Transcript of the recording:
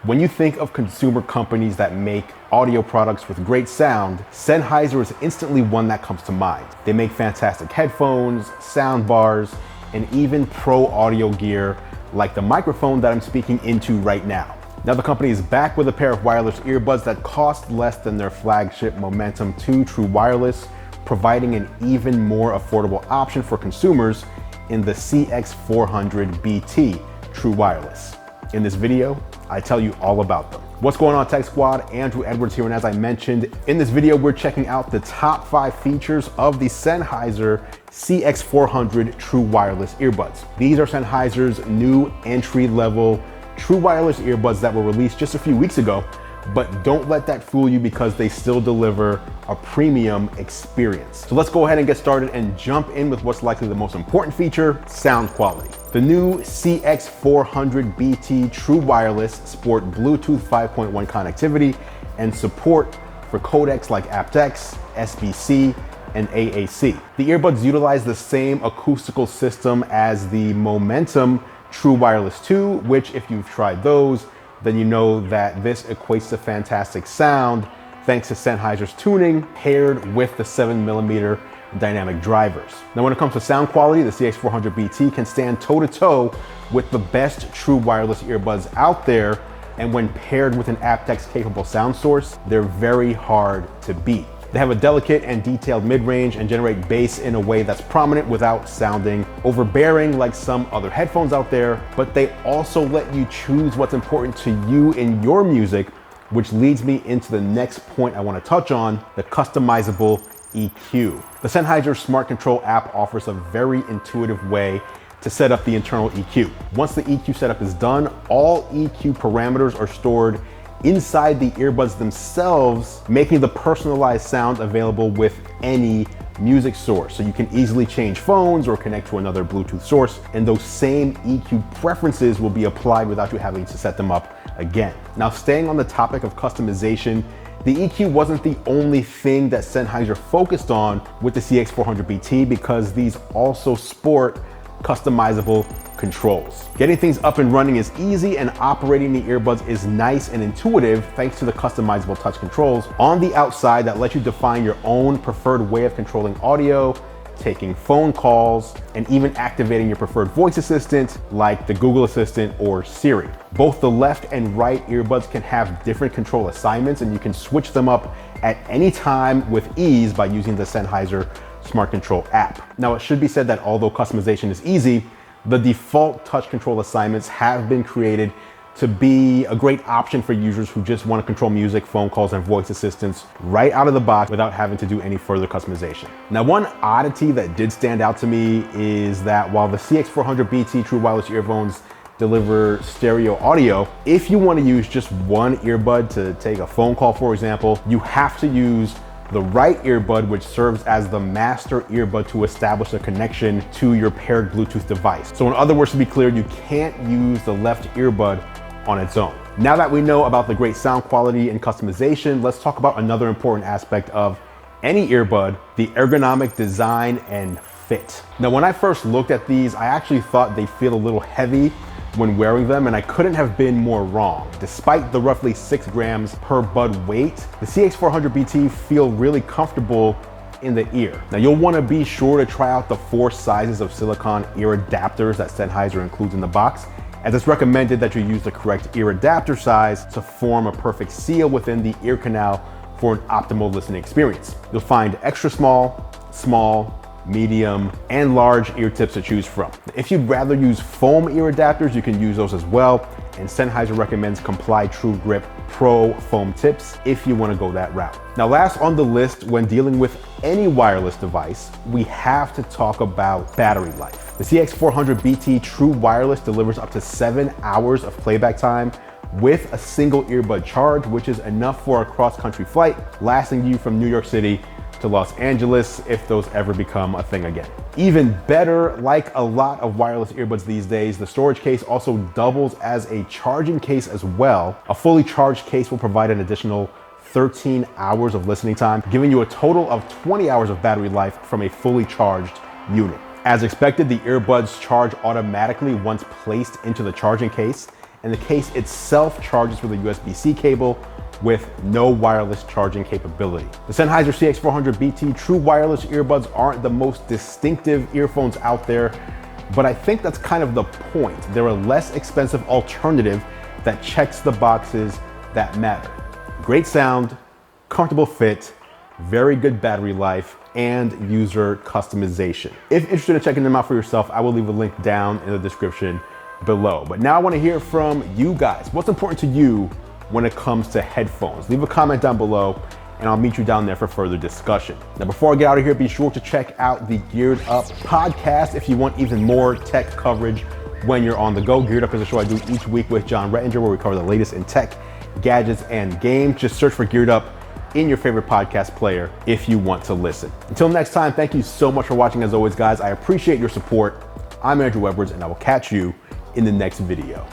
When you think of consumer companies that make audio products with great sound, Sennheiser is instantly one that comes to mind. They make fantastic headphones, sound bars, and even pro audio gear like the microphone that I'm speaking into right now. Now the company is back with a pair of wireless earbuds that cost less than their flagship Momentum 2 True Wireless, providing an even more affordable option for consumers in the CX400BT True Wireless. In this video, I tell you all about them. What's going on, Tech Squad? Andrew Edwards here, and as I mentioned, in this video, we're checking out the top 5 features of the Sennheiser CX400 True Wireless earbuds. These are Sennheiser's new entry-level True Wireless earbuds that were released just a few weeks ago, but don't let that fool you because they still deliver a premium experience. So let's go ahead and get started and jump in with what's likely the most important feature, sound quality. The new CX400BT True Wireless sport Bluetooth 5.1 connectivity and support for codecs like aptX, SBC, and AAC. The earbuds utilize the same acoustical system as the Momentum True Wireless 2, which if you've tried those, then you know that this equates to fantastic sound thanks to Sennheiser's tuning paired with the 7mm dynamic drivers. Now when it comes to sound quality, the CX400BT can stand toe-to-toe with the best true wireless earbuds out there, and when paired with an aptX-capable sound source, they're very hard to beat. They have a delicate and detailed mid-range and generate bass in a way that's prominent without sounding overbearing like some other headphones out there, but they also let you choose what's important to you in your music, which leads me into the next point I want to touch on, the Customizable EQ. The Sennheiser Smart Control app offers a very intuitive way to set up the internal EQ. Once the EQ setup is done, all EQ parameters are stored inside the earbuds themselves, making the personalized sound available with any music source. So you can easily change phones or connect to another Bluetooth source, and those same EQ preferences will be applied without you having to set them up again. Now, staying on the topic of customization, the EQ wasn't the only thing that Sennheiser focused on with the CX400BT, because these also sport customizable controls. Getting things up and running is easy, and operating the earbuds is nice and intuitive thanks to the customizable touch controls on the outside that let you define your own preferred way of controlling audio, taking phone calls, and even activating your preferred voice assistant like the Google Assistant or Siri. Both the left and right earbuds can have different control assignments, and you can switch them up at any time with ease by using the Sennheiser Smart Control app. Now, it should be said that although customization is easy, the default touch control assignments have been created to be a great option for users who just want to control music, phone calls, and voice assistants right out of the box without having to do any further customization. Now, one oddity that did stand out to me is that while the CX400BT True Wireless earphones deliver stereo audio, if you want to use just one earbud to take a phone call, for example, you have to use the right earbud, which serves as the master earbud to establish a connection to your paired Bluetooth device. So in other words, to be clear, you can't use the left earbud on its own. Now that we know about the great sound quality and customization, let's talk about another important aspect of any earbud, the ergonomic design and fit. Now, when I first looked at these, I actually thought they feel a little heavy when wearing them, and I couldn't have been more wrong. Despite the roughly 6 grams per bud weight, the CX400BT feel really comfortable in the ear. Now, you'll want to be sure to try out the 4 sizes of silicone ear adapters that Sennheiser includes in the box, as it's recommended that you use the correct ear adapter size to form a perfect seal within the ear canal for an optimal listening experience. You'll find extra small, small, medium, and large ear tips to choose from. If you'd rather use foam ear adapters, you can use those as well, and Sennheiser recommends Comply True Grip Pro foam tips if you want to go that route. Now, last on the list when dealing with any wireless device, we have to talk about battery life. The CX400BT True Wireless delivers up to 7 hours of playback time with a single earbud charge, which is enough for a cross-country flight, lasting you from New York City to Los Angeles if those ever become a thing again. Even better, like a lot of wireless earbuds these days, the storage case also doubles as a charging case as well. A fully charged case will provide an additional 13 hours of listening time, giving you a total of 20 hours of battery life from a fully charged unit. As expected, the earbuds charge automatically once placed into the charging case, and the case itself charges with a USB-C cable with no wireless charging capability. The Sennheiser CX 400BT true wireless earbuds aren't the most distinctive earphones out there, but I think that's kind of the point. They're a less expensive alternative that checks the boxes that matter. Great sound, comfortable fit, very good battery life, and user customization. If interested in checking them out for yourself, I will leave a link down in the description below. But now I want to hear from you guys. What's important to you when it comes to headphones? Leave a comment down below and I'll meet you down there for further discussion. Now, before I get out of here, be sure to check out the Geared Up podcast if you want even more tech coverage when you're on the go. Geared Up is a show I do each week with John Rettinger where we cover the latest in tech, gadgets, and games. Just search for Geared Up in your favorite podcast player if you want to listen. Until next time, thank you so much for watching. As always, guys, I appreciate your support. I'm Andru Edwards, and I will catch you in the next video.